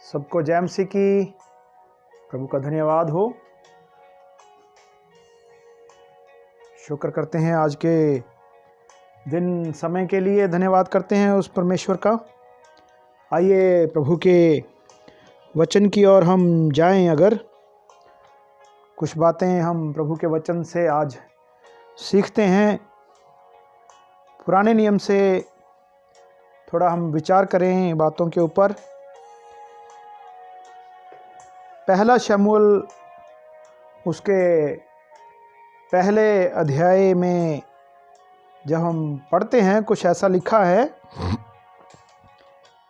सबको जय मसीह की। प्रभु का धन्यवाद हो। शुक्र करते हैं आज के दिन समय के लिए, धन्यवाद करते हैं उस परमेश्वर का। आइए प्रभु के वचन की ओर हम जाएं। अगर कुछ बातें हम प्रभु के वचन से आज सीखते हैं, पुराने नियम से थोड़ा हम विचार करें बातों के ऊपर। पहला शमूएल उसके पहले अध्याय में जब हम पढ़ते हैं, कुछ ऐसा लिखा है।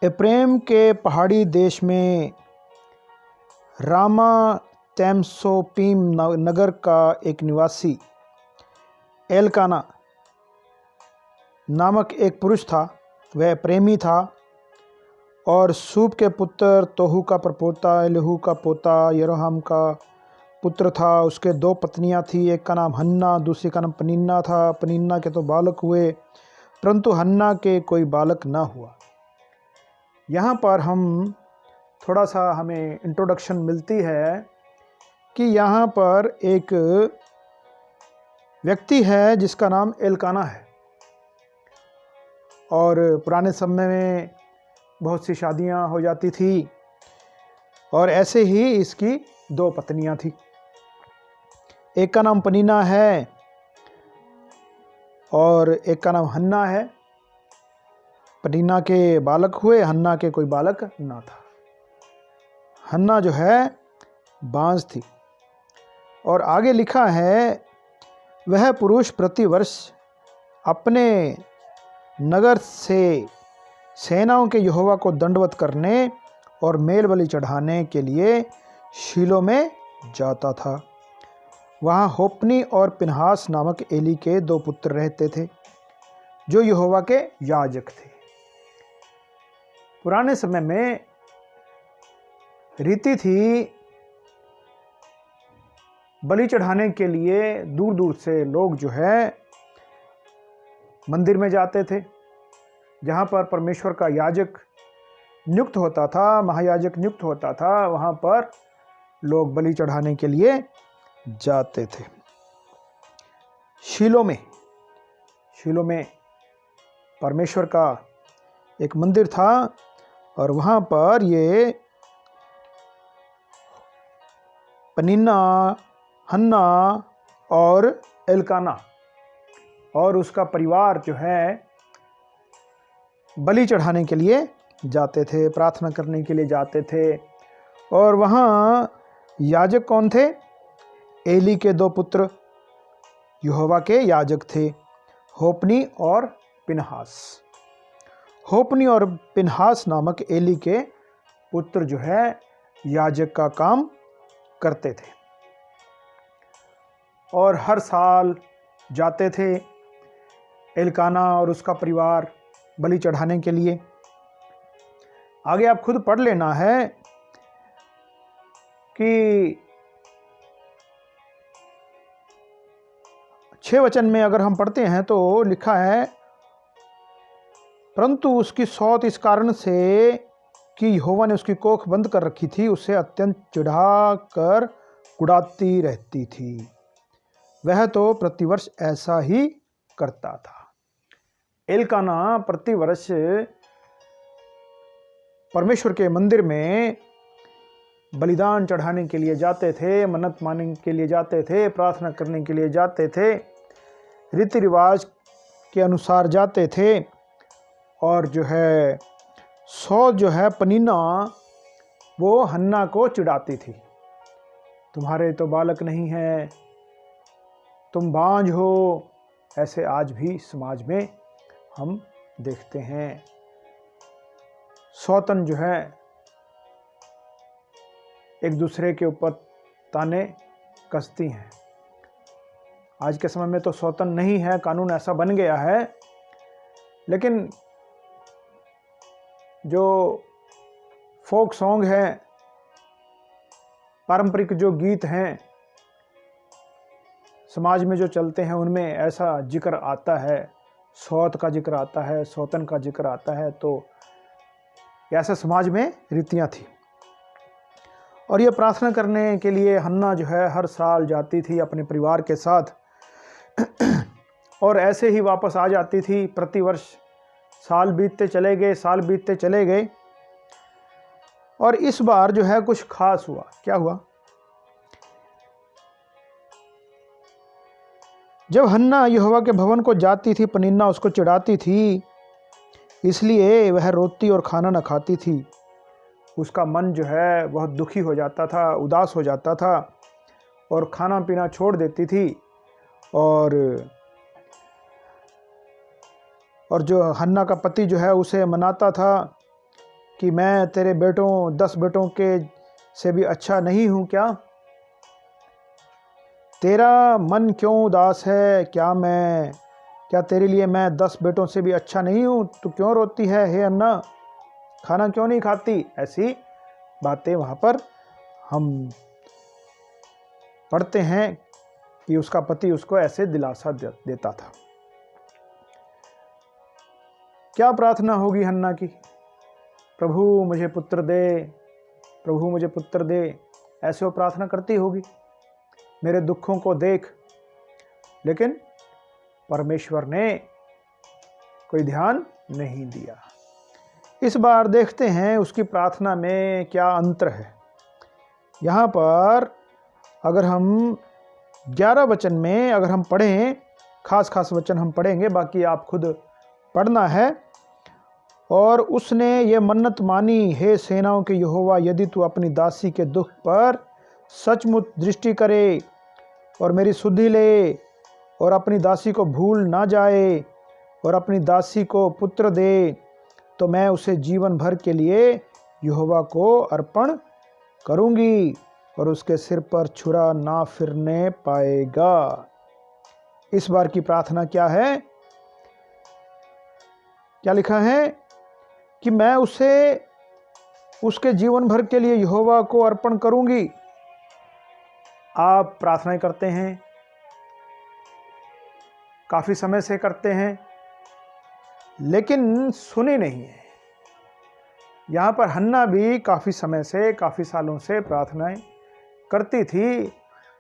एप्रेम के पहाड़ी देश में रामा तैमसोपीम नगर का एक निवासी एलकाना नामक एक पुरुष था। वह प्रेमी था और सूप के पुत्र तोहू का परपोता, एलीहू का पोता, यरोहाम का पुत्र था। उसके दो पत्नियां थी, एक का नाम हन्ना, दूसरी का नाम पनीन्ना था। पनीन्ना के तो बालक हुए, परंतु हन्ना के कोई बालक ना हुआ। यहाँ पर हम थोड़ा सा हमें इंट्रोडक्शन मिलती है कि यहाँ पर एक व्यक्ति है जिसका नाम एलकाना है। और पुराने समय में बहुत सी शादियां हो जाती थी और ऐसे ही इसकी दो पत्नियां थी। एक का नाम पनीना है और एक का नाम हन्ना है। पनीना के बालक हुए, हन्ना के कोई बालक ना था। हन्ना जो है बांझ थी। और आगे लिखा है, वह पुरुष प्रतिवर्ष अपने नगर से सेनाओं के यहोवा को दंडवत करने और मेल बलि चढ़ाने के लिए शीलो में जाता था। वहाँ होप्नी और पिनहास नामक एली के दो पुत्र रहते थे, जो यहोवा के याजक थे। पुराने समय में रीति थी, बलि चढ़ाने के लिए दूर दूर से लोग जो है मंदिर में जाते थे, जहाँ पर परमेश्वर का याजक नियुक्त होता था, महायाजक नियुक्त होता था। वहाँ पर लोग बलि चढ़ाने के लिए जाते थे। शीलो में परमेश्वर का एक मंदिर था और वहाँ पर ये पनीना, हन्ना और एलकाना और उसका परिवार जो है बलि चढ़ाने के लिए जाते थे, प्रार्थना करने के लिए जाते थे। और वहाँ याजक कौन थे? एली के दो पुत्र यहोवा के याजक थे, होप्नी और पिनहास। होप्नी और पिनहास नामक एली के पुत्र जो है याजक का काम करते थे और हर साल जाते थे एलकाना और उसका परिवार बलि चढ़ाने के लिए। आगे आप खुद पढ़ लेना है कि 6 वचन में अगर हम पढ़ते हैं तो लिखा है, परंतु उसकी सौत इस कारण से कि यहोवा ने उसकी कोख बंद कर रखी थी, उसे अत्यंत चिढ़ा कर कुढ़ाती रहती थी। वह तो प्रतिवर्ष ऐसा ही करता था। एलकाना प्रतिवर्ष परमेश्वर के मंदिर में बलिदान चढ़ाने के लिए जाते थे, मन्नत मांगने के लिए जाते थे, प्रार्थना करने के लिए जाते थे, रीति रिवाज के अनुसार जाते थे। और जो है सौ जो है पनीना वो हन्ना को चिढ़ाती थी, तुम्हारे तो बालक नहीं है, तुम बांझ हो। ऐसे आज भी समाज में हम देखते हैं। सौतन जो है एक दूसरे के ऊपर ताने कसती हैं। आज के समय में तो सौतन नहीं है, कानून ऐसा बन गया है, लेकिन जो फोक सॉन्ग है, पारंपरिक जो गीत हैं समाज में जो चलते हैं, उनमें ऐसा जिक्र आता है, सौत का जिक्र आता है, सौतन का जिक्र आता है। तो ऐसा समाज में रीतियाँ थी। और ये प्रार्थना करने के लिए हन्ना जो है हर साल जाती थी अपने परिवार के साथ और ऐसे ही वापस आ जाती थी प्रतिवर्ष। साल बीतते चले गए, साल बीतते चले गए, और इस बार जो है कुछ खास हुआ। क्या हुआ? जब हन्ना यहोवा के भवन को जाती थी, पनिन्ना उसको चिढ़ाती थी, इसलिए वह रोती और खाना न खाती थी। उसका मन जो है बहुत दुखी हो जाता था, उदास हो जाता था और खाना पीना छोड़ देती थी। और जो हन्ना का पति जो है उसे मनाता था कि मैं तेरे बेटों 10 बेटों के से भी अच्छा नहीं हूँ क्या? तेरा मन क्यों उदास है? क्या तेरे लिए मैं 10 बेटों से भी अच्छा नहीं हूँ? तू क्यों रोती है हे हन्ना? खाना क्यों नहीं खाती? ऐसी बातें वहाँ पर हम पढ़ते हैं कि उसका पति उसको ऐसे दिलासा देता था। क्या प्रार्थना होगी हन्ना की? प्रभु मुझे पुत्र दे, प्रभु मुझे पुत्र दे, ऐसे वो प्रार्थना करती होगी, मेरे दुखों को देख। लेकिन परमेश्वर ने कोई ध्यान नहीं दिया। इस बार देखते हैं उसकी प्रार्थना में क्या अंतर है। यहाँ पर अगर हम 11 वचन में अगर हम पढ़ें, खास वचन हम पढ़ेंगे, बाकी आप खुद पढ़ना है। और उसने ये मन्नत मानी, हे सेनाओं के यहोवा, यदि तू अपनी दासी के दुख पर सचमुच दृष्टि करे और मेरी सुधि ले और अपनी दासी को भूल ना जाए और अपनी दासी को पुत्र दे, तो मैं उसे जीवन भर के लिए यहोवा को अर्पण करूंगी और उसके सिर पर छुरा ना फिरने पाएगा। इस बार की प्रार्थना क्या है? क्या लिखा है कि मैं उसे उसके जीवन भर के लिए यहोवा को अर्पण करूंगी। आप प्रार्थनाएं करते हैं, काफी समय से करते हैं, लेकिन सुनी नहीं है। यहाँ पर हन्ना भी काफी समय से, काफी सालों से प्रार्थनाएं करती थी,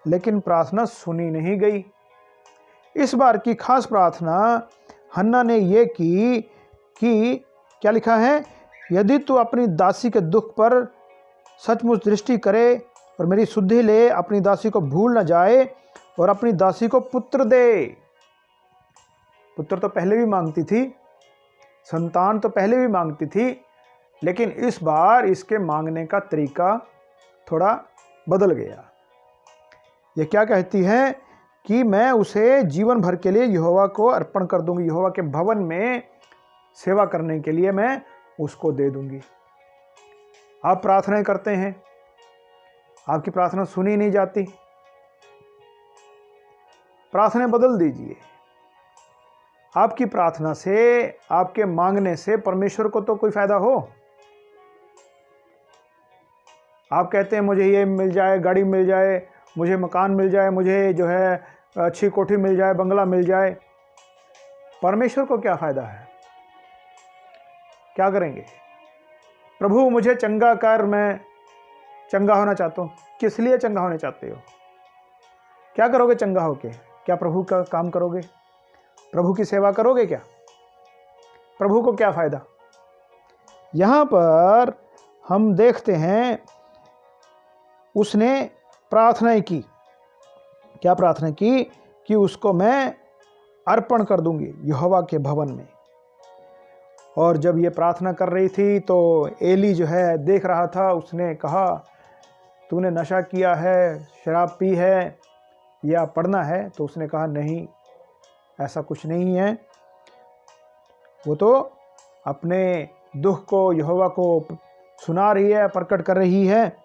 लेकिन प्रार्थना सुनी नहीं गई। इस बार की खास प्रार्थना हन्ना ने ये की कि क्या लिखा है? यदि तू अपनी दासी के दुख पर सचमुच दृष्टि करे और मेरी सुधि ले, अपनी दासी को भूल न जाए और अपनी दासी को पुत्र दे। पुत्र तो पहले भी मांगती थी, संतान तो पहले भी मांगती थी, लेकिन इस बार इसके मांगने का तरीका थोड़ा बदल गया। ये क्या कहती है कि मैं उसे जीवन भर के लिए यहोवा को अर्पण कर दूंगी, यहोवा के भवन में सेवा करने के लिए मैं उसको दे दूंगी। आप प्रार्थनाएं करते हैं, आपकी प्रार्थना सुनी नहीं जाती, प्रार्थनाएं बदल दीजिए। आपकी प्रार्थना से, आपके मांगने से परमेश्वर को तो कोई फायदा हो। आप कहते हैं मुझे ये मिल जाए, गाड़ी मिल जाए, मुझे मकान मिल जाए, मुझे जो है अच्छी कोठी मिल जाए, बंगला मिल जाए। परमेश्वर को क्या फायदा है? क्या करेंगे? प्रभु मुझे चंगा कर, मैं चंगा होना चाहता हूँ। किस लिए चंगा होने चाहते हो? क्या करोगे चंगा होके? क्या प्रभु का काम करोगे? प्रभु की सेवा करोगे क्या? प्रभु को क्या फायदा? यहाँ पर हम देखते हैं उसने प्रार्थना की। क्या प्रार्थना की? कि उसको मैं अर्पण कर दूंगी यहोवा के भवन में। और जब ये प्रार्थना कर रही थी तो एली जो है देख रहा था, उसने कहा तूने नशा किया है, शराब पी है या पढ़ना है? तो उसने कहा नहीं, ऐसा कुछ नहीं है। वो तो अपने दुख को यहोवा को सुना रही है, प्रकट कर रही है।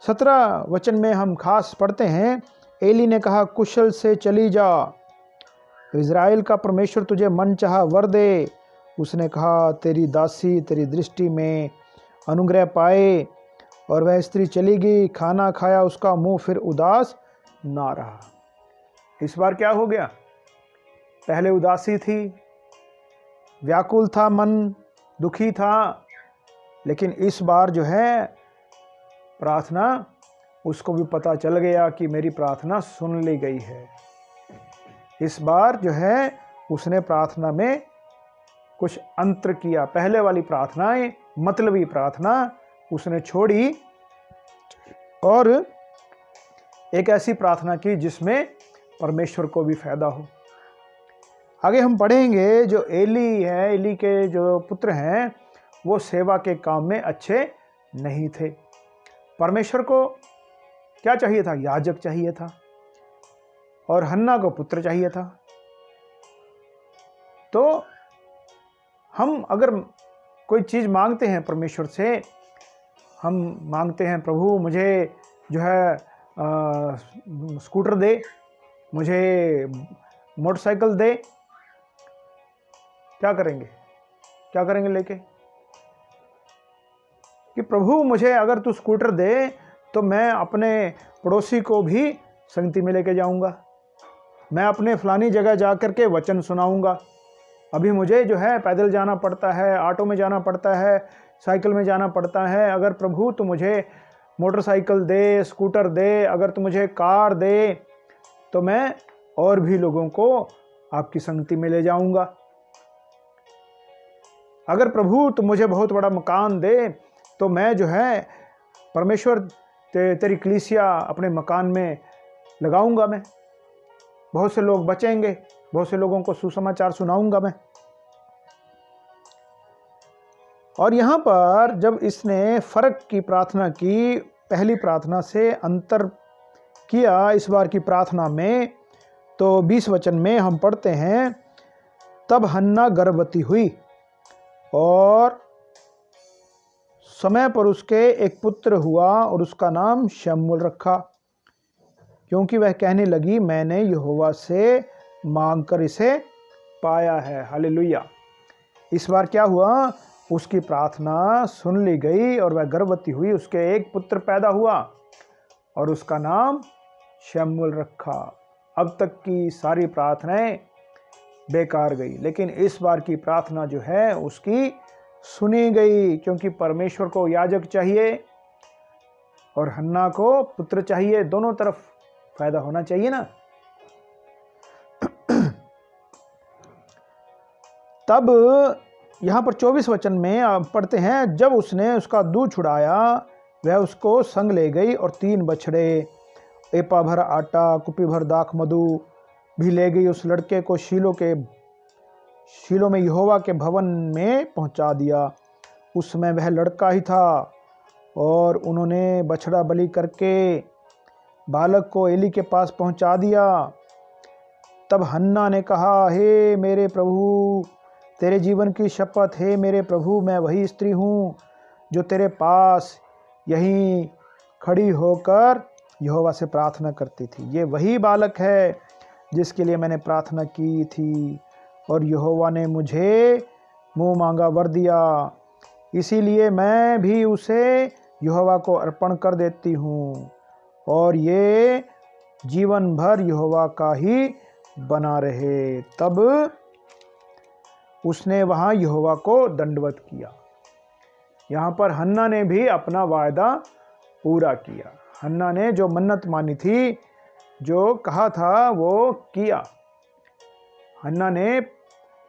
17 वचन में हम खास पढ़ते हैं, एली ने कहा कुशल से चली जा, इज़राइल का परमेश्वर तुझे मनचाहा वर दे। उसने कहा तेरी दासी तेरी दृष्टि में अनुग्रह पाए। और वह स्त्री चली गई, खाना खाया, उसका मुंह फिर उदास ना रहा। इस बार क्या हो गया? पहले उदासी थी, व्याकुल था मन, दुखी था, लेकिन इस बार जो है प्रार्थना, उसको भी पता चल गया कि मेरी प्रार्थना सुन ली गई है। इस बार जो है उसने प्रार्थना में कुछ अंतर किया। पहले वाली प्रार्थनाएं, मतलबी प्रार्थना उसने छोड़ी और एक ऐसी प्रार्थना की जिसमें परमेश्वर को भी फायदा हो। आगे हम पढ़ेंगे जो एली है, एली के जो पुत्र हैं, वो सेवा के काम में अच्छे नहीं थे। परमेश्वर को क्या चाहिए था? याजक चाहिए था, और हन्ना को पुत्र चाहिए था। तो हम अगर कोई चीज़ मांगते हैं परमेश्वर से, हम मांगते हैं प्रभु मुझे जो है स्कूटर दे, मुझे मोटरसाइकिल दे, क्या करेंगे लेके? कि प्रभु मुझे अगर तू स्कूटर दे तो मैं अपने पड़ोसी को भी संगति में लेके जाऊंगा, मैं अपने फलानी जगह जा कर के वचन सुनाऊंगा। अभी मुझे जो है पैदल जाना पड़ता है, ऑटो में जाना पड़ता है, साइकिल में जाना पड़ता है। अगर प्रभु तू मुझे मोटरसाइकिल दे, स्कूटर दे, अगर तू मुझे कार दे, तो मैं और भी लोगों को आपकी संगति में ले जाऊंगा। अगर प्रभु तू मुझे बहुत बड़ा मकान दे, तो मैं जो है परमेश्वर तेरी कलीसिया अपने मकान में लगाऊंगा। मैं बहुत से लोग बचेंगे, बहुत से लोगों को सुसमाचार सुनाऊंगा मैं। और यहाँ पर जब इसने फर्क की प्रार्थना की, पहली प्रार्थना से अंतर किया इस बार की प्रार्थना में, तो 20 वचन में हम पढ़ते हैं, तब हन्ना गर्भवती हुई और समय पर उसके एक पुत्र हुआ और उसका नाम शमूएल रखा, क्योंकि वह कहने लगी मैंने यहोवा से मांगकर इसे पाया है। हालेलुया। इस बार क्या हुआ? उसकी प्रार्थना सुन ली गई और वह गर्भवती हुई, उसके एक पुत्र पैदा हुआ और उसका नाम शमूएल रखा। अब तक की सारी प्रार्थनाएं बेकार गई, लेकिन इस बार की प्रार्थना जो है उसकी सुनी गई, क्योंकि परमेश्वर को याजक चाहिए और हन्ना को पुत्र चाहिए। दोनों तरफ फायदा होना चाहिए ना। तब यहाँ पर 24 वचन में आप पढ़ते हैं, जब उसने उसका दूध छुड़ाया वह उसको संग ले गई और 3 बछड़े, एपा भर आटा, कुपी भर दाख मधु भी ले गई। उस लड़के को शीलो में यहोवा के भवन में पहुंचा दिया। उस समय वह लड़का ही था और उन्होंने बछड़ा बलि करके बालक को एली के पास पहुंचा दिया। तब हन्ना ने कहा, हे मेरे प्रभु, तेरे जीवन की शपथ है मेरे प्रभु, मैं वही स्त्री हूँ जो तेरे पास यहीं खड़ी होकर यहोवा से प्रार्थना करती थी। ये वही बालक है जिसके लिए मैंने प्रार्थना की थी और यहोवा ने मुझे मुँह मांगा वर दिया, इसीलिए मैं भी उसे यहोवा को अर्पण कर देती हूँ और ये जीवन भर यहोवा का ही बना रहे। तब उसने वहाँ यहोवा को दंडवत किया। यहाँ पर हन्ना ने भी अपना वायदा पूरा किया। हन्ना ने जो मन्नत मानी थी, जो कहा था, वो किया। हन्ना ने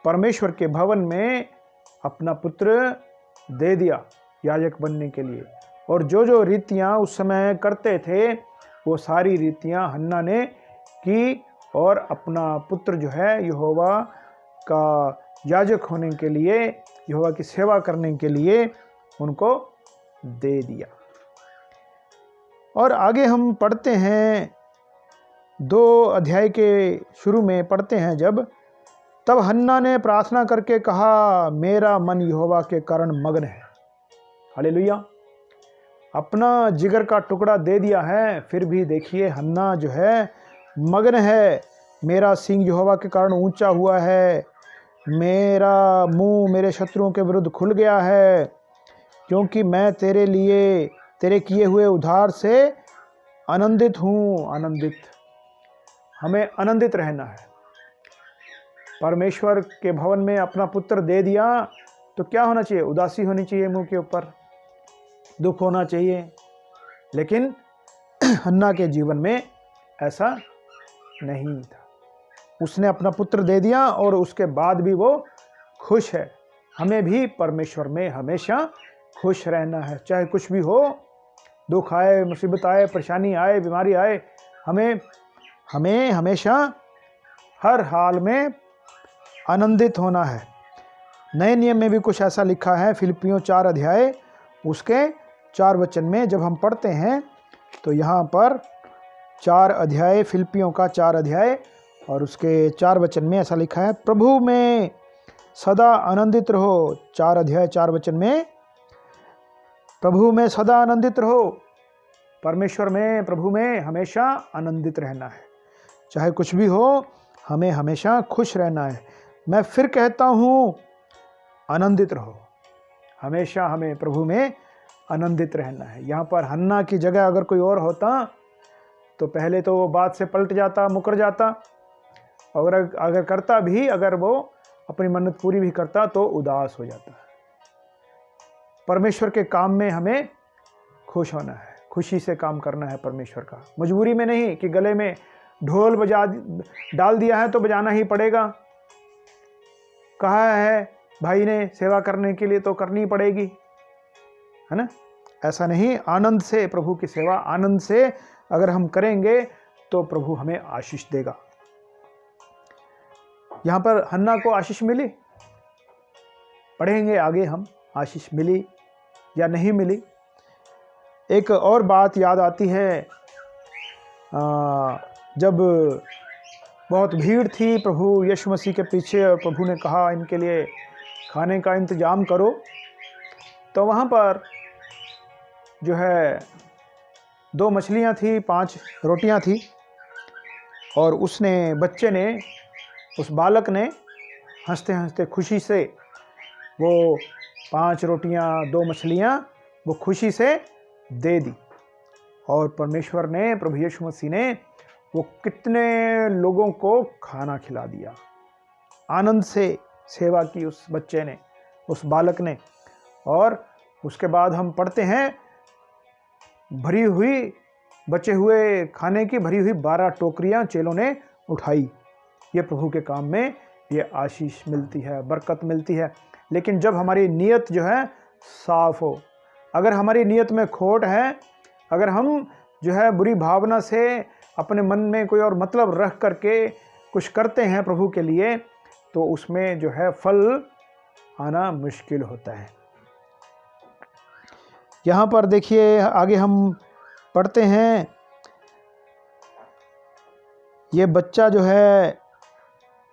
परमेश्वर के भवन में अपना पुत्र दे दिया याजक बनने के लिए, और जो रीतियाँ उस समय करते थे वो सारी रीतियाँ हन्ना ने की और अपना पुत्र जो है यहोवा का याजक होने के लिए, यहोवा की सेवा करने के लिए उनको दे दिया। और आगे हम पढ़ते हैं 2 अध्याय के शुरू में पढ़ते हैं, जब तब हन्ना ने प्रार्थना करके कहा, मेरा मन यहोवा के कारण मग्न है। हालेलुया। अपना जिगर का टुकड़ा दे दिया है, फिर भी देखिए हन्ना जो है मग्न है। मेरा सींग यहोवा के कारण ऊंचा हुआ है, मेरा मुंह मेरे शत्रुओं के विरुद्ध खुल गया है, क्योंकि मैं तेरे लिए तेरे किए हुए उद्धार से आनंदित हूँ। आनंदित, हमें आनंदित रहना है। परमेश्वर के भवन में अपना पुत्र दे दिया तो क्या होना चाहिए? उदासी होनी चाहिए, मुंह के ऊपर दुख होना चाहिए, लेकिन हन्ना के जीवन में ऐसा नहीं था। उसने अपना पुत्र दे दिया और उसके बाद भी वो खुश है। हमें भी परमेश्वर में हमेशा खुश रहना है, चाहे कुछ भी हो, दुख आए, मुसीबत आए, परेशानी आए, बीमारी आए, हमें हमेशा हर हाल में आनंदित होना है। नए नियम में भी कुछ ऐसा लिखा है, फिलिप्पियों 4 अध्याय उसके 4 वचन में जब हम पढ़ते हैं तो यहाँ पर 4 अध्याय, फिलिप्पियों का 4 अध्याय और उसके 4 वचन में ऐसा लिखा है, प्रभु में सदा आनंदित रहो। 4 अध्याय 4 वचन में, प्रभु में सदा आनंदित रहो। परमेश्वर में, प्रभु में हमेशा आनंदित रहना है, चाहे कुछ भी हो, हमें हमेशा खुश रहना है। मैं फिर कहता हूँ, आनंदित रहो। हमेशा हमें प्रभु में आनंदित रहना है। यहाँ पर हन्ना की जगह अगर कोई और होता तो पहले तो वो बात से पलट जाता, मुकर जाता, और अगर करता भी, अगर वो अपनी मन्नत पूरी भी करता तो उदास हो जाता। परमेश्वर के काम में हमें खुश होना है, खुशी से काम करना है परमेश्वर का, मजबूरी में नहीं कि गले में ढोल बजा डाल दिया है तो बजाना ही पड़ेगा, कहा है भाई ने सेवा करने के लिए तो करनी पड़ेगी, है ना। ऐसा नहीं, आनंद से प्रभु की सेवा, आनंद से अगर हम करेंगे तो प्रभु हमें आशीष देगा। यहाँ पर हन्ना को आशीष मिली, पढ़ेंगे आगे हम आशीष मिली या नहीं मिली। एक और बात याद आती है, जब बहुत भीड़ थी प्रभु यीशु मसीह के पीछे और प्रभु ने कहा इनके लिए खाने का इंतजाम करो, तो वहाँ पर जो है 2 मछलियाँ थी, 5 रोटियाँ थी, और उसने, बच्चे ने, उस बालक ने हंसते हंसते खुशी से वो 5 रोटियाँ 2 मछलियाँ वो खुशी से दे दी। और परमेश्वर ने, प्रभु यीशु मसीह ने वो कितने लोगों को खाना खिला दिया। आनंद से सेवा की उस बच्चे ने, उस बालक ने। और उसके बाद हम पढ़ते हैं, भरी हुई, बचे हुए खाने की भरी हुई 12 टोकरियां चेलों ने उठाई। ये प्रभु के काम में ये आशीष मिलती है, बरकत मिलती है। लेकिन जब हमारी नीयत जो है साफ हो, अगर हमारी नीयत में खोट है, अगर हम जो है बुरी भावना से अपने मन में कोई और मतलब रख करके कुछ करते हैं प्रभु के लिए, तो उसमें जो है फल आना मुश्किल होता है। यहाँ पर देखिए आगे हम पढ़ते हैं, ये बच्चा जो है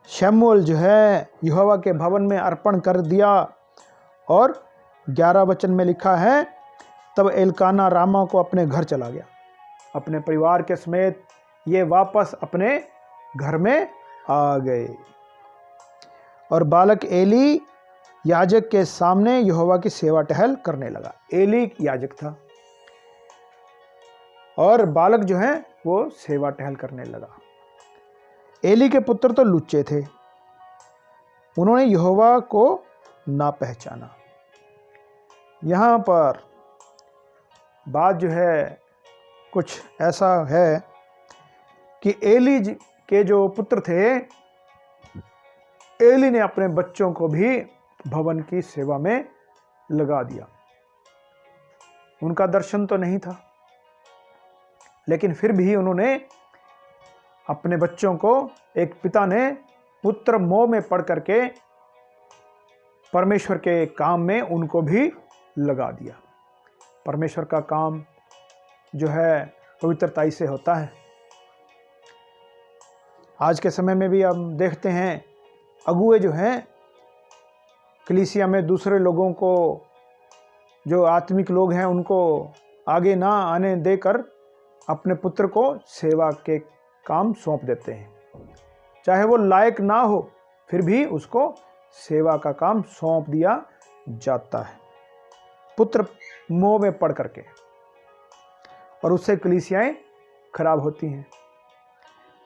शमूएल जो है यहोवा के भवन में अर्पण कर दिया। और 11 वचन में लिखा है, तब एलकाना रामा को अपने घर चला गया। अपने परिवार के समेत ये वापस अपने घर में आ गए। और बालक एली याजक के सामने यहोवा की सेवा टहल करने लगा। एली याजक था और बालक जो है वो सेवा टहल करने लगा। एली के पुत्र तो लुच्चे थे, उन्होंने यहोवा को ना पहचाना। यहाँ पर बात जो है कुछ ऐसा है कि एली के जो पुत्र थे, एली ने अपने बच्चों को भी भवन की सेवा में लगा दिया। उनका दर्शन तो नहीं था, लेकिन फिर भी उन्होंने अपने बच्चों को, एक पिता ने पुत्र मोह में पड़ करके परमेश्वर के काम में उनको भी लगा दिया। परमेश्वर का काम जो है पवित्रताई से होता है। आज के समय में भी हम देखते हैं, अगुए जो हैं कलीसिया में दूसरे लोगों को, जो आत्मिक लोग हैं, उनको आगे ना आने देकर अपने पुत्र को सेवा के काम सौंप देते हैं। चाहे वो लायक ना हो, फिर भी उसको सेवा का काम सौंप दिया जाता है, पुत्र मोह में पड़ करके, और उससे कलीसियाएं खराब होती हैं।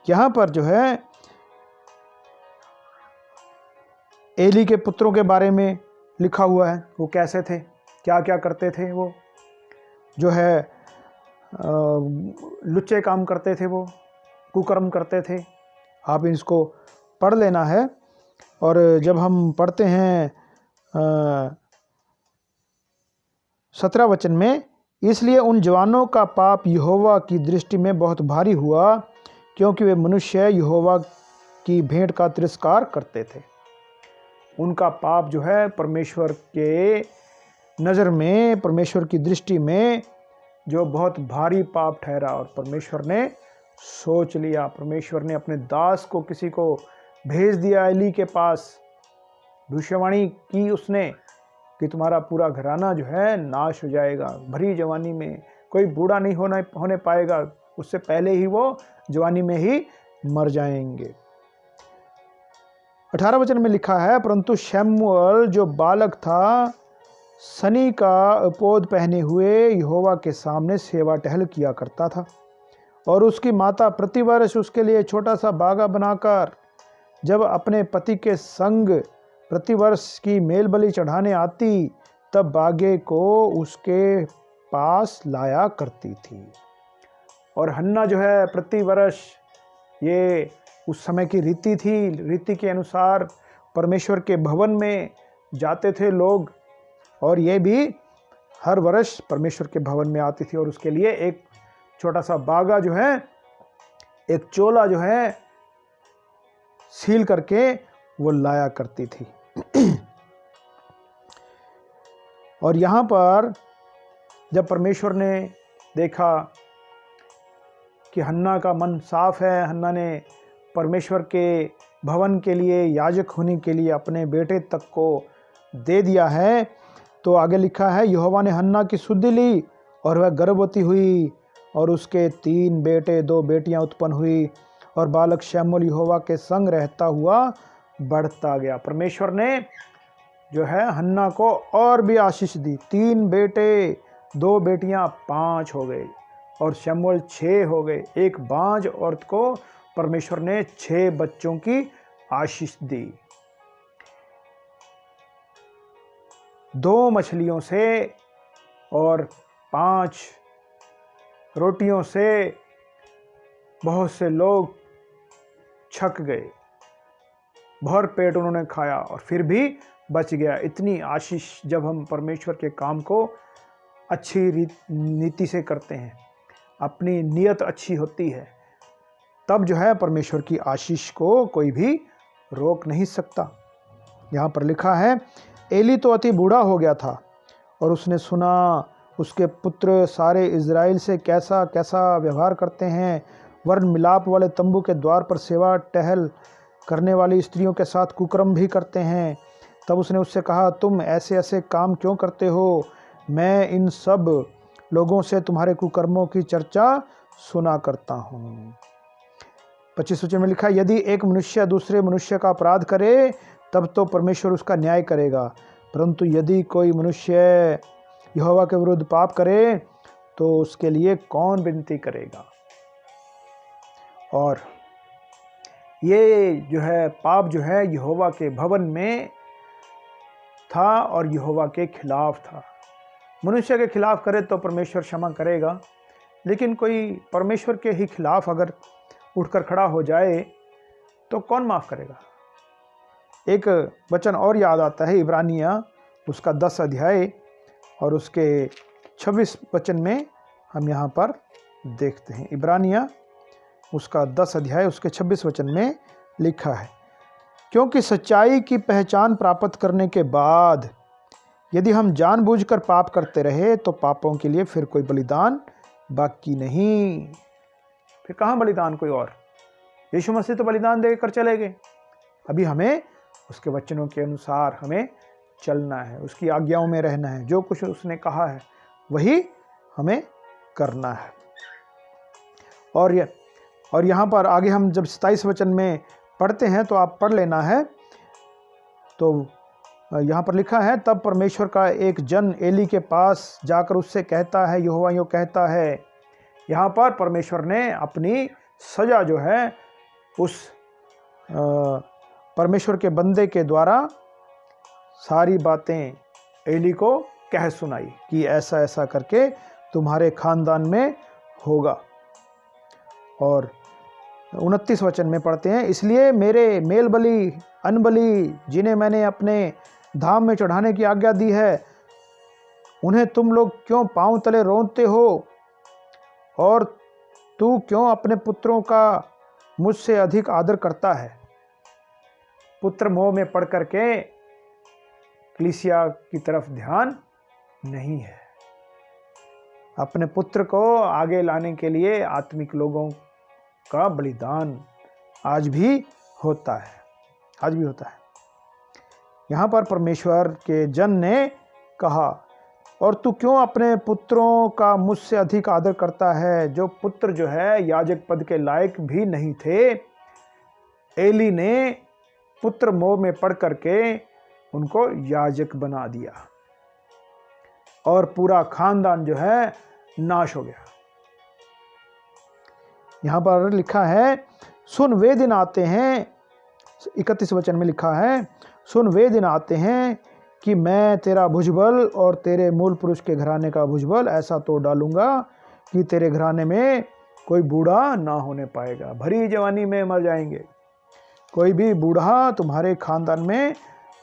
यहाँ पर जो है एली के पुत्रों के बारे में लिखा हुआ है, वो कैसे थे, क्या क्या करते थे। वो जो है लुच्चे काम करते थे, वो कुकर्म करते थे। आप इसको पढ़ लेना है। और जब हम पढ़ते हैं 17 वचन में, इसलिए उन जवानों का पाप यहोवा की दृष्टि में बहुत भारी हुआ, क्योंकि वे मनुष्य यहोवा की भेंट का तिरस्कार करते थे। उनका पाप जो है परमेश्वर के नज़र में, परमेश्वर की दृष्टि में जो बहुत भारी पाप ठहरा। और परमेश्वर ने सोच लिया, परमेश्वर ने अपने दास को किसी को भेज दिया एली के पास, भविष्यवाणी की उसने कि तुम्हारा पूरा घराना जो है नाश हो जाएगा, भरी जवानी में कोई बूढ़ा नहीं होने पाएगा, उससे पहले ही वो जवानी में ही मर जाएंगे। 18 वचन में लिखा है, परंतु शमूएल जो बालक था सनी का उपोद पहने हुए यहोवा के सामने सेवा टहल किया करता था, और उसकी माता प्रतिवर्ष उसके लिए छोटा सा बागा बनाकर जब अपने पति के संग प्रतिवर्ष की मेल बलि चढ़ाने आती, तब बागे को उसके पास लाया करती थी। और हन्ना जो है प्रतिवर्ष, ये उस समय की रीति थी, रीति के अनुसार परमेश्वर के भवन में जाते थे लोग, और ये भी हर वर्ष परमेश्वर के भवन में आती थी, और उसके लिए एक छोटा सा बागा जो है, एक चोला जो है सील करके वो लाया करती थी। और यहाँ पर जब परमेश्वर ने देखा कि हन्ना का मन साफ है, हन्ना ने परमेश्वर के भवन के लिए याजक होने के लिए अपने बेटे तक को दे दिया है, तो आगे लिखा है, यहोवा ने हन्ना की सुधि ली और वह गर्भवती हुई, और उसके 3 बेटे 2 बेटियां उत्पन्न हुई, और बालक शमूएल यहोवा के संग रहता हुआ बढ़ता गया। परमेश्वर ने जो है हन्ना को और भी आशीष दी, 3 बेटे 2 बेटियां 5 हो गए, और शमूएल 6 हो गए। एक बांझ औरत को परमेश्वर ने 6 बच्चों की आशीष दी। 2 मछलियों से और 5 रोटियों से बहुत से लोग छक गए, भर पेट उन्होंने खाया और फिर भी बच गया। इतनी आशीष जब हम परमेश्वर के काम को अच्छी नीति से करते हैं, अपनी नीयत अच्छी होती है, तब जो है परमेश्वर की आशीष को कोई भी रोक नहीं सकता। यहाँ पर लिखा है, एली तो अति बूढ़ा हो गया था, और उसने सुना उसके पुत्र सारे इज़राइल से कैसा कैसा व्यवहार करते हैं, वरन मिलाप वाले तंबू के द्वार पर सेवा टहल करने वाली स्त्रियों के साथ कुकर्म भी करते हैं। तब उसने उससे कहा, तुम ऐसे ऐसे काम क्यों करते हो? मैं इन सब लोगों से तुम्हारे कुकर्मों की चर्चा सुना करता हूँ। 25 वचन में लिखा, यदि एक मनुष्य दूसरे मनुष्य का अपराध करे तब तो परमेश्वर उसका न्याय करेगा, परंतु यदि कोई मनुष्य यहोवा के विरुद्ध पाप करे तो उसके लिए कौन विनती करेगा? और ये जो है पाप जो है यहोवा के भवन में था और यहोवा के खिलाफ था। मनुष्य के खिलाफ करे तो परमेश्वर क्षमा करेगा, लेकिन कोई परमेश्वर के ही खिलाफ अगर उठकर खड़ा हो जाए तो कौन माफ़ करेगा? एक वचन और याद आता है, इब्रानिया उसका 10 अध्याय और उसके 26 वचन में हम यहाँ पर देखते हैं। इब्रानिया उसका 10 अध्याय उसके 26 वचन में लिखा है, क्योंकि सच्चाई की पहचान प्राप्त करने के बाद यदि हम जानबूझकर पाप करते रहे तो पापों के लिए फिर कोई बलिदान बाकी नहीं। फिर कहाँ बलिदान कोई और? यीशु मसीह तो बलिदान देकर चले गए। अभी हमें उसके वचनों के अनुसार हमें चलना है, उसकी आज्ञाओं में रहना है, जो कुछ उसने कहा है वही हमें करना है। और यहाँ पर आगे हम जब 27 वचन में पढ़ते हैं तो आप पढ़ लेना है। तो यहाँ पर लिखा है, तब परमेश्वर का एक जन एली के पास जाकर उससे कहता है, यहोवा यूँ कहता है। यहाँ पर परमेश्वर ने अपनी सज़ा जो है उस परमेश्वर के बंदे के द्वारा सारी बातें एली को कह सुनाई कि ऐसा ऐसा करके तुम्हारे ख़ानदान में होगा। और 29 वचन में पढ़ते हैं, इसलिए मेरे मेल बलि अन्न बलि जिन्हें मैंने अपने धाम में चढ़ाने की आज्ञा दी है, उन्हें तुम लोग क्यों पांव तले रौंदते हो? और तू क्यों अपने पुत्रों का मुझसे अधिक आदर करता है? पुत्र मोह में पड़ करके कलीसिया की तरफ ध्यान नहीं है। अपने पुत्र को आगे लाने के लिए आत्मिक लोगों का बलिदान आज भी होता है, आज भी होता है। यहाँ पर परमेश्वर के जन ने कहा, और तू क्यों अपने पुत्रों का मुझसे अधिक आदर करता है? जो पुत्र जो है याजक पद के लायक भी नहीं थे, एली ने पुत्र मोह में पड़ करके उनको याजक बना दिया और पूरा खानदान जो है नाश हो गया। यहाँ पर लिखा है, सुन वे दिन आते हैं, 31 वचन में लिखा है, सुन वे दिन आते हैं कि मैं तेरा भुजबल और तेरे मूल पुरुष के घराने का भुजबल ऐसा तोड़ डालूंगा कि तेरे घराने में कोई बूढ़ा ना होने पाएगा। भरी जवानी में मर जाएंगे, कोई भी बूढ़ा तुम्हारे खानदान में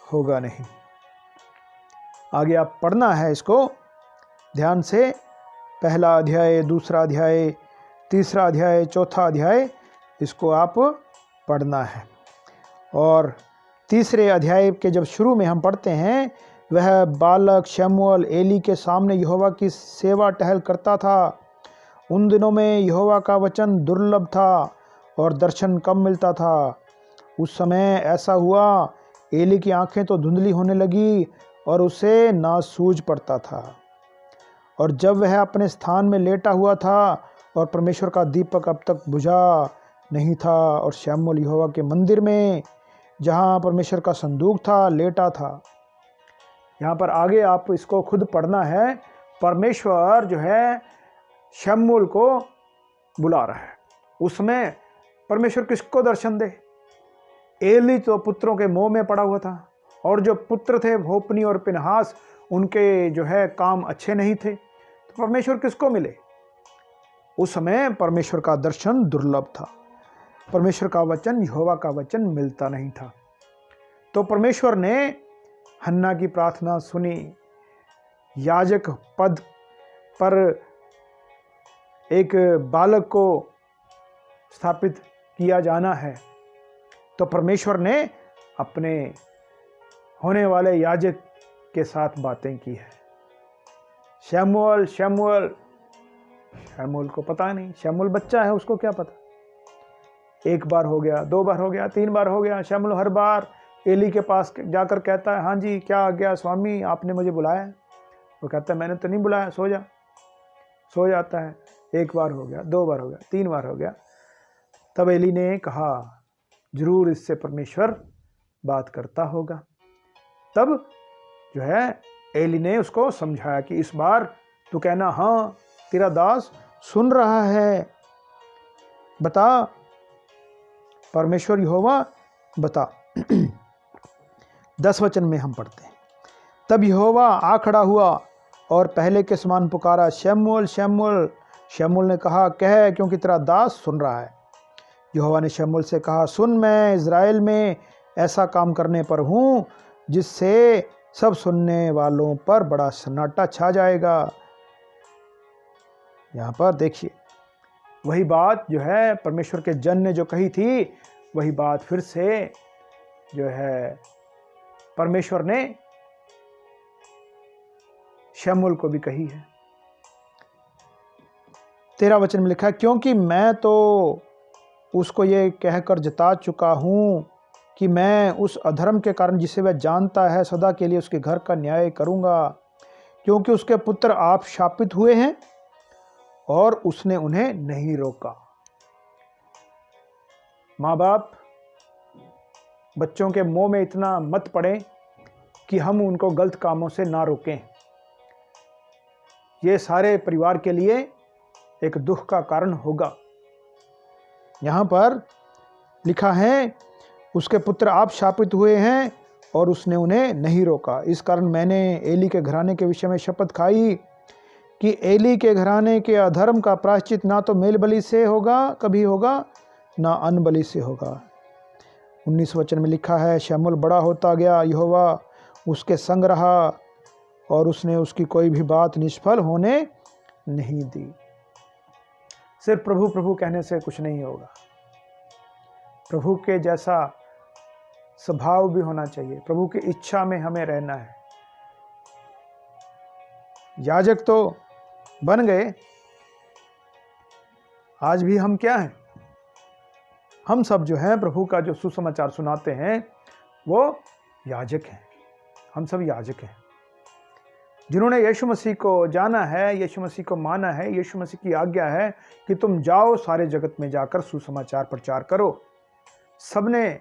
होगा नहीं। आगे आप पढ़ना है इसको ध्यान से, पहला अध्याय, दूसरा अध्याय, तीसरा अध्याय, चौथा अध्याय, इसको आप पढ़ना है। और तीसरे अध्याय के जब शुरू में हम पढ़ते हैं, वह बालक शमूएल एली के सामने यहोवा की सेवा टहल करता था। उन दिनों में यहोवा का वचन दुर्लभ था और दर्शन कम मिलता था। उस समय ऐसा हुआ, एली की आंखें तो धुंधली होने लगी और उसे ना सूझ पड़ता था। और जब वह अपने स्थान में लेटा हुआ था और परमेश्वर का दीपक अब तक बुझा नहीं था, और शमूएल यहोवा के मंदिर में जहाँ परमेश्वर का संदूक था लेटा था। यहाँ पर आगे आप इसको खुद पढ़ना है। परमेश्वर जो है शमूएल को बुला रहा है। उसमें परमेश्वर किसको दर्शन दे? एली तो पुत्रों के मोह में पड़ा हुआ था, और जो पुत्र थे होपनी और पिनहास, उनके जो है काम अच्छे नहीं थे, तो परमेश्वर किसको मिले? उस समय परमेश्वर का दर्शन दुर्लभ था, परमेश्वर का वचन, यहोवा का वचन मिलता नहीं था। तो परमेश्वर ने हन्ना की प्रार्थना सुनी। याजक पद पर एक बालक को स्थापित किया जाना है, तो परमेश्वर ने अपने होने वाले याजक के साथ बातें की है। शमूएल शमूएल शमूएल को पता नहीं, शमूएल बच्चा है, उसको क्या पता। एक बार हो गया, दो बार हो गया, तीन बार हो गया, शमूएल हर बार एली के पास जाकर कहता है, हाँ जी क्या आ गया स्वामी, आपने मुझे बुलाया? वो कहता है मैंने तो नहीं बुलाया, सो जा। सो जाता है। एक बार हो गया, दो बार हो गया, तीन बार हो गया। तब एली ने कहा जरूर इससे परमेश्वर बात करता होगा। तब जो है एली ने उसको समझाया कि इस बार तू कहना, हाँ तेरा दास सुन रहा है, बता परमेश्वर यहोवा बता। 10 वचन में हम पढ़ते हैं, तब यहोवा आ खड़ा हुआ और पहले के समान पुकारा, शमूएल शमूएल। शमूएल ने कहा, कह क्योंकि तेरा दास सुन रहा है। यहोवा ने शमूएल से कहा, सुन, मैं इज़राइल में ऐसा काम करने पर हूँ जिससे सब सुनने वालों पर बड़ा सन्नाटा छा जाएगा। यहाँ पर देखिए वही बात जो है परमेश्वर के जन ने जो कही थी, वही बात फिर से जो है परमेश्वर ने शमूएल को भी कही है। 13 वचन में लिखा है, क्योंकि मैं तो उसको ये कहकर जता चुका हूँ कि मैं उस अधर्म के कारण जिसे वह जानता है सदा के लिए उसके घर का न्याय करूँगा, क्योंकि उसके पुत्र आप शापित हुए हैं और उसने उन्हें नहीं रोका। माँ बाप बच्चों के मुंह में इतना मत पड़े कि हम उनको गलत कामों से ना रोकें। ये सारे परिवार के लिए एक दुख का कारण होगा। यहाँ पर लिखा है, उसके पुत्र आप शापित हुए हैं और उसने उन्हें नहीं रोका। इस कारण मैंने एली के घराने के विषय में शपथ खाई कि एली के घराने के अधर्म का प्रायश्चित ना तो मेल बलि से होगा, कभी होगा, ना अन्न बलि से होगा। 19 वचन में लिखा है, शमूएल बड़ा होता गया, यहोवा उसके संग रहा और उसने उसकी कोई भी बात निष्फल होने नहीं दी। सिर्फ प्रभु प्रभु कहने से कुछ नहीं होगा। प्रभु के जैसा स्वभाव भी होना चाहिए, प्रभु की इच्छा में हमें रहना है। याजक तो बन गए, आज भी हम क्या हैं? हम सब जो हैं प्रभु का जो सुसमाचार सुनाते हैं वो याजक हैं। हम सब याजक हैं जिन्होंने यीशु मसीह को जाना है, यीशु मसीह को माना है। यीशु मसीह की आज्ञा है कि तुम जाओ, सारे जगत में जाकर सुसमाचार प्रचार करो। सबने,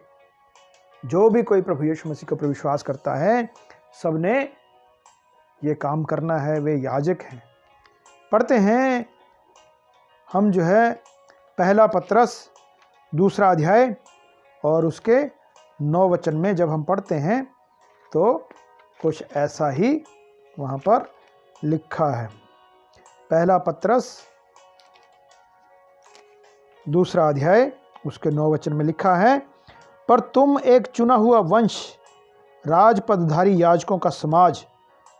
जो भी कोई प्रभु यीशु मसीह को पर विश्वास करता है, सबने ये काम करना है। वे याजक हैं। पढ़ते हैं हम जो है पहला पत्रस 2 अध्याय और उसके 9 वचन में जब हम पढ़ते हैं तो कुछ ऐसा ही वहाँ पर लिखा है। पहला पत्रस 2 अध्याय उसके 9 वचन में लिखा है, पर तुम एक चुना हुआ वंश, राजपदधारी याजकों का समाज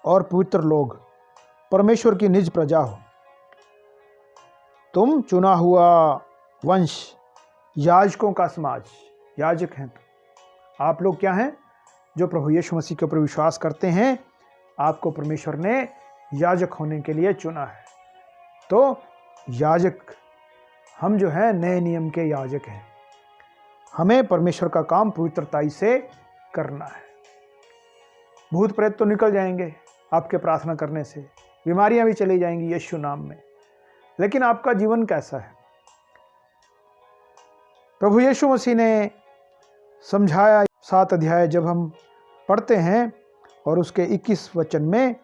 और पवित्र लोग, परमेश्वर की निज प्रजा हो। तुम चुना हुआ वंश, याजकों का समाज, याजक हैं। आप लोग क्या हैं? जो प्रभु यीशु मसीह के ऊपर विश्वास करते हैं, आपको परमेश्वर ने याजक होने के लिए चुना है। तो याजक, हम जो हैं नए नियम के याजक हैं। हमें परमेश्वर का काम पवित्रताई से करना है। भूत प्रेत तो निकल जाएंगे आपके प्रार्थना करने से, बीमारियां भी चली जाएंगी यीशु नाम में, लेकिन आपका जीवन कैसा है? प्रभु यीशु मसीह ने समझाया। 7 अध्याय जब हम पढ़ते हैं और उसके 21 वचन में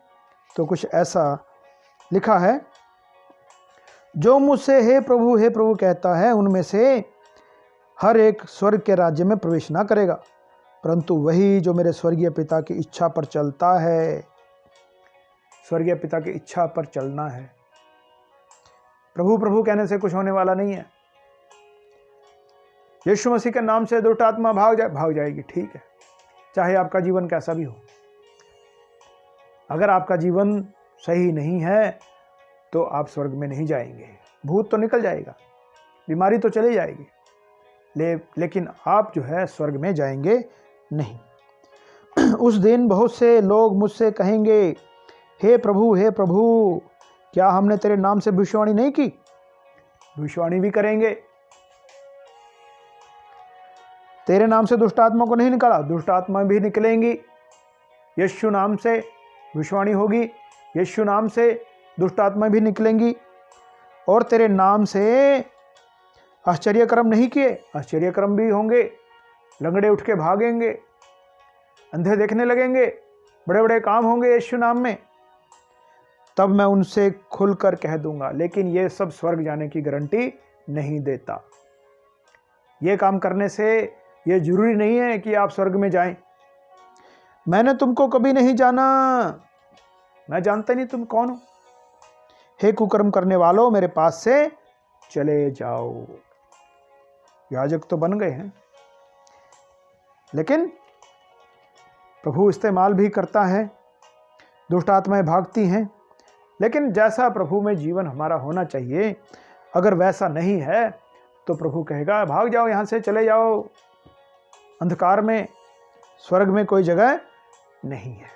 तो कुछ ऐसा लिखा है, जो मुझसे हे प्रभु कहता है, उनमें से हर एक स्वर्ग के राज्य में प्रवेश ना करेगा, परंतु वही जो मेरे स्वर्गीय पिता की इच्छा पर चलता है। स्वर्गीय पिता की इच्छा पर चलना है। प्रभु प्रभु कहने से कुछ होने वाला नहीं है। यीशु मसीह के नाम से दुष्ट आत्मा भाग जाएगी, ठीक है, चाहे आपका जीवन कैसा भी हो। अगर आपका जीवन सही नहीं है तो आप स्वर्ग में नहीं जाएंगे। भूत तो निकल जाएगा, बीमारी तो चली जाएगी, लेकिन आप जो है स्वर्ग में जाएंगे नहीं। उस दिन बहुत से लोग मुझसे कहेंगे, हे प्रभु, क्या हमने तेरे नाम से भविष्यवाणी नहीं की? भविष्यवाणी भी करेंगे। तेरे नाम से दुष्ट आत्मा को नहीं निकाला, दुष्ट आत्मा भी निकलेंगी। यीशु नाम से भविष्यवाणी होगी, यीशु नाम से दुष्ट आत्मा भी निकलेंगी। और तेरे नाम से आश्चर्य कर्म नहीं किए, आश्चर्य कर्म भी होंगे। लंगड़े उठ के भागेंगे, अंधे देखने लगेंगे, बड़े बड़े काम होंगे यीशु नाम में। तब मैं उनसे खुलकर कह दूंगा, लेकिन ये सब स्वर्ग जाने की गारंटी नहीं देता। ये काम करने से ये जरूरी नहीं है कि आप स्वर्ग में जाएं। मैंने तुमको कभी नहीं जाना, मैं जानता नहीं तुम कौन हो। हे कुकर्म करने वालों, मेरे पास से चले जाओ। याजक तो बन गए हैं, लेकिन प्रभु इस्तेमाल भी करता है। दुष्ट आत्माएं भागती हैं, लेकिन जैसा प्रभु में जीवन हमारा होना चाहिए, अगर वैसा नहीं है तो प्रभु कहेगा भाग जाओ, यहाँ से चले जाओ। अंधकार में, स्वर्ग में कोई जगह नहीं है।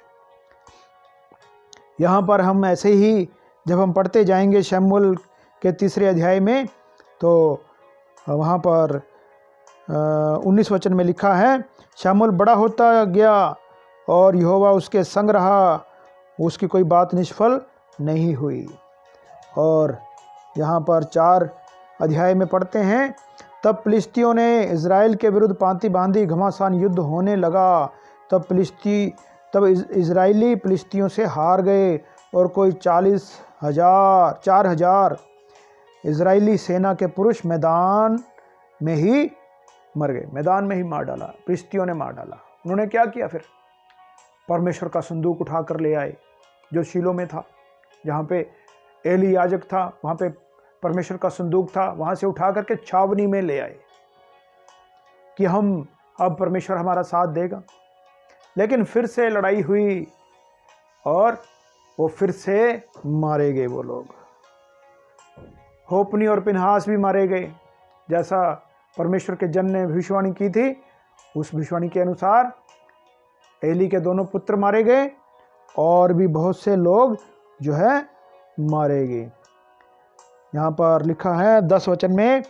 यहाँ पर हम ऐसे ही जब हम पढ़ते जाएंगे शमूएल के 3 अध्याय में, तो वहाँ पर 19 वचन में लिखा है, शमूएल बड़ा होता गया और यहोवा उसके संग रहा, उसकी कोई बात निष्फल नहीं हुई। और यहाँ पर 4 अध्याय में पढ़ते हैं, तब फिलिस्तियों ने इज़राइल के विरुद्ध पाँति बांधी, घमासान युद्ध होने लगा। तब इज़राइली फिलिस्तियों से हार गए और कोई 4,000 इज़राइली सेना के पुरुष मैदान में ही मर गए। मैदान में ही मार डाला, फिलिस्तियों ने मार डाला। उन्होंने क्या किया? फिर परमेश्वर का संदूक उठा कर ले आए, जो शीलो में था, जहाँ पे एली याजक था, वहाँ पे परमेश्वर का संदूक था, वहाँ से उठा करके छावनी में ले आए कि अब परमेश्वर हमारा साथ देगा। लेकिन फिर से लड़ाई हुई और वो फिर से मारे गए। वो लोग, होपनी और पिनहास भी मारे गए। जैसा परमेश्वर के जन ने भविष्यवाणी की थी, उस भविष्यवाणी के अनुसार एली के दोनों पुत्र मारे गए और भी बहुत से लोग जो है मारे गए। यहाँ पर लिखा है 10 वचन में,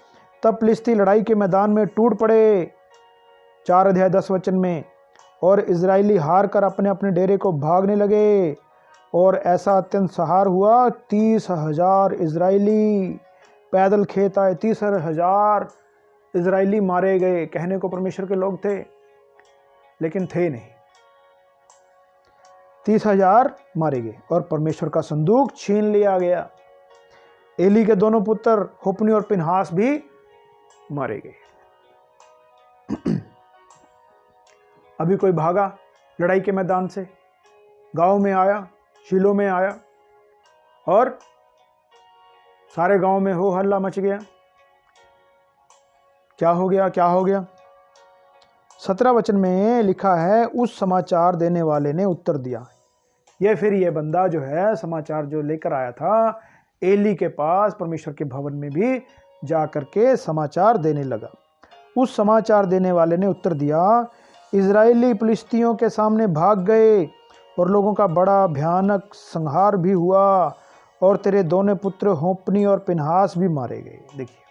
तब फिलिस्ती लड़ाई के मैदान में टूट पड़े, 4 अध्याय 10 वचन में, और इजरायली हार कर अपने अपने डेरे को भागने लगे। और ऐसा अत्यंत सहार हुआ, 30,000 इजरायली पैदल खेत आए। 30,000 इजरायली मारे गए। कहने को परमेश्वर के लोग थे, लेकिन थे नहीं। 30,000 मारे गए और परमेश्वर का संदूक छीन लिया गया। एली के दोनों पुत्र होपनी और पिनहास भी मारे गए। अभी कोई भागा लड़ाई के मैदान से, गांव में आया, शीलो में आया, और सारे गांव में हो हल्ला मच गया। क्या हो गया, क्या हो गया? 17 वचन में लिखा है, उस समाचार देने वाले ने उत्तर दिया। ये बंदा जो है समाचार जो लेकर आया था, एली के पास परमेश्वर के भवन में भी जा करके समाचार देने लगा। उस समाचार देने वाले ने उत्तर दिया, इजरायली फिलिस्तियों के सामने भाग गए और लोगों का बड़ा भयानक संहार भी हुआ, और तेरे दोनों पुत्र होपनी और पिनहास भी मारे गए। देखिए,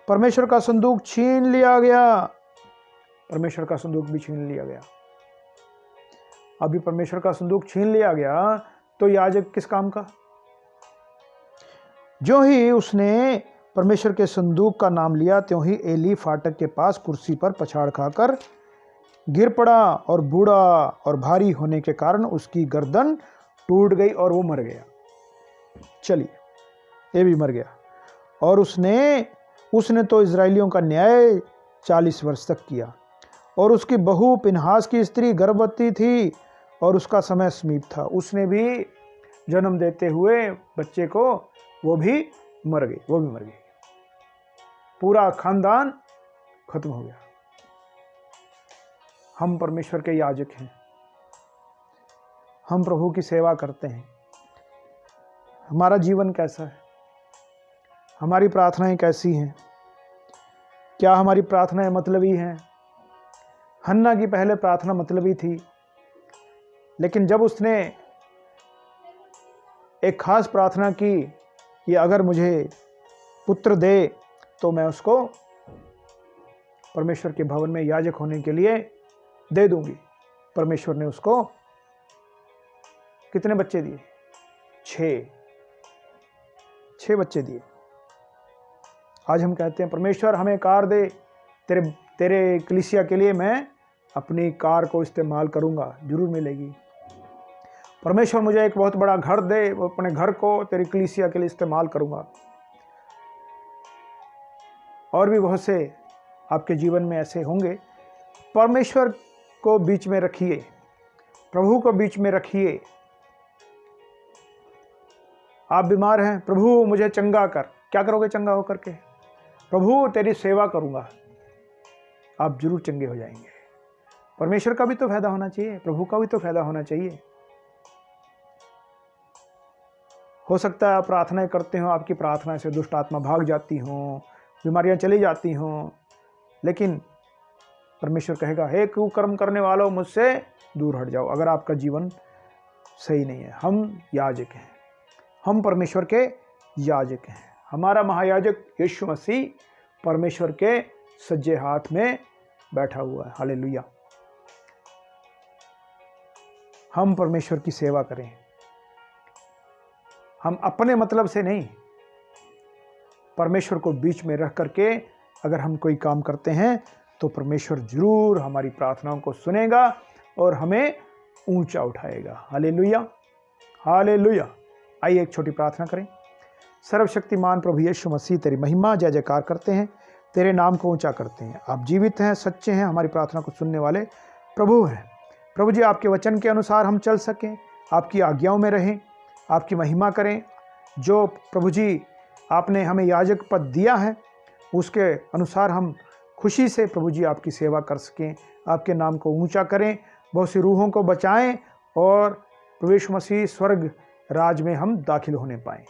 परमेश्वर का संदूक छीन लिया गया। परमेश्वर का संदूक भी छीन लिया गया। अभी परमेश्वर का संदूक छीन लिया गया तो याजक किस काम का? जो ही उसने परमेश्वर के संदूक का नाम लिया, त्यों ही एली फाटक के पास कुर्सी पर पछाड़ खाकर गिर पड़ा, और बूढ़ा और भारी होने के कारण उसकी गर्दन टूट गई और वो मर गया। चलिए, ये भी मर गया। और उसने तो इजरायलियों का न्याय 40 वर्ष तक किया। और उसकी बहू पिनहास की स्त्री गर्भवती थी और उसका समय समीप था। उसने भी जन्म देते हुए बच्चे को वो भी मर गई। पूरा खानदान खत्म हो गया। हम परमेश्वर के याजक हैं, हम प्रभु की सेवा करते हैं। हमारा जीवन कैसा है? हमारी प्रार्थनाएं कैसी हैं? क्या हमारी प्रार्थनाएं मतलबी हैं? हन्ना की पहले प्रार्थना मतलबी थी, लेकिन जब उसने एक खास प्रार्थना की कि अगर मुझे पुत्र दे तो मैं उसको परमेश्वर के भवन में याजक होने के लिए दे दूंगी, परमेश्वर ने उसको कितने बच्चे दिए? 6 बच्चे दिए। आज हम कहते हैं परमेश्वर हमें कार दे, तेरे कलीसिया के लिए मैं अपनी कार को इस्तेमाल करूंगा, जरूर मिलेगी। परमेश्वर मुझे एक बहुत बड़ा घर दे, वो अपने घर को तेरी कलीसिया के लिए इस्तेमाल करूंगा। और भी बहुत से आपके जीवन में ऐसे होंगे। परमेश्वर को बीच में रखिए, प्रभु को बीच में रखिए। आप बीमार हैं, प्रभु मुझे चंगा कर। क्या करोगे चंगा होकर के? प्रभु तेरी सेवा करूंगा। आप जरूर चंगे हो जाएंगे। परमेश्वर का भी तो फायदा होना चाहिए, प्रभु का भी तो फायदा होना चाहिए। हो सकता है आप प्रार्थनाएं करते हो, आपकी प्रार्थना से दुष्ट आत्मा भाग जाती हों, बीमारियां चली जाती हों, लेकिन परमेश्वर कहेगा, हे कुकर्म करने वालों, मुझसे दूर हट जाओ। अगर आपका जीवन सही नहीं है। हम याजक हैं, हम परमेश्वर के याजक हैं। हमारा महायाजक यीशु मसीह परमेश्वर के सज्जे हाथ में बैठा हुआ है। हालेलुया। हम परमेश्वर की सेवा करें, हम अपने मतलब से नहीं, परमेश्वर को बीच में रख करके अगर हम कोई काम करते हैं तो परमेश्वर जरूर हमारी प्रार्थनाओं को सुनेगा और हमें ऊंचा उठाएगा। Hallelujah, hallelujah. आइए एक छोटी प्रार्थना करें। सर्वशक्तिमान प्रभु यीशु मसीह, तेरी महिमा जय जयकार करते हैं, तेरे नाम को ऊंचा करते हैं। आप जीवित हैं, सच्चे हैं, हमारी प्रार्थना को सुनने वाले प्रभु हैं। प्रभु जी, आपके वचन के अनुसार हम चल सकें, आपकी आज्ञाओं में रहें, आपकी महिमा करें, जो प्रभु जी आपने हमें याजक पद दिया है, उसके अनुसार हम खुशी से प्रभु जी आपकी सेवा कर सकें, आपके नाम को ऊंचा करें, बहुत सी रूहों को बचाएं और प्रभु यीशु मसीह स्वर्ग राज में हम दाखिल होने पाएं।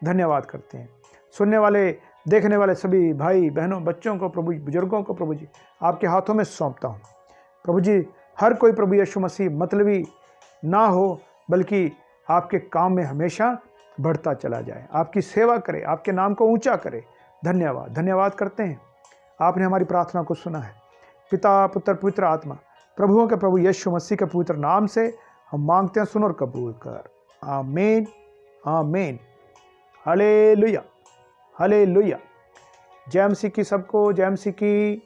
धन्यवाद करते हैं। सुनने वाले, देखने वाले सभी भाई बहनों, बच्चों को प्रभु, बुजुर्गों को प्रभु जी आपके हाथों में सौंपता हूँ। प्रभु जी हर कोई प्रभु यीशु मसीह मतलबी ना हो, बल्कि आपके काम में हमेशा बढ़ता चला जाए, आपकी सेवा करे, आपके नाम को ऊंचा करे। धन्यवाद करते हैं। आपने हमारी प्रार्थना को सुना है। पिता, पुत्र, पवित्र आत्मा, प्रभुओं के प्रभु यीशु मसीह के पवित्र नाम से हम मांगते हैं, सुन और कबूल कर। आमीन, आमीन। Hallelujah, hallelujah. जय मसीह की सबको, जय मसीह की।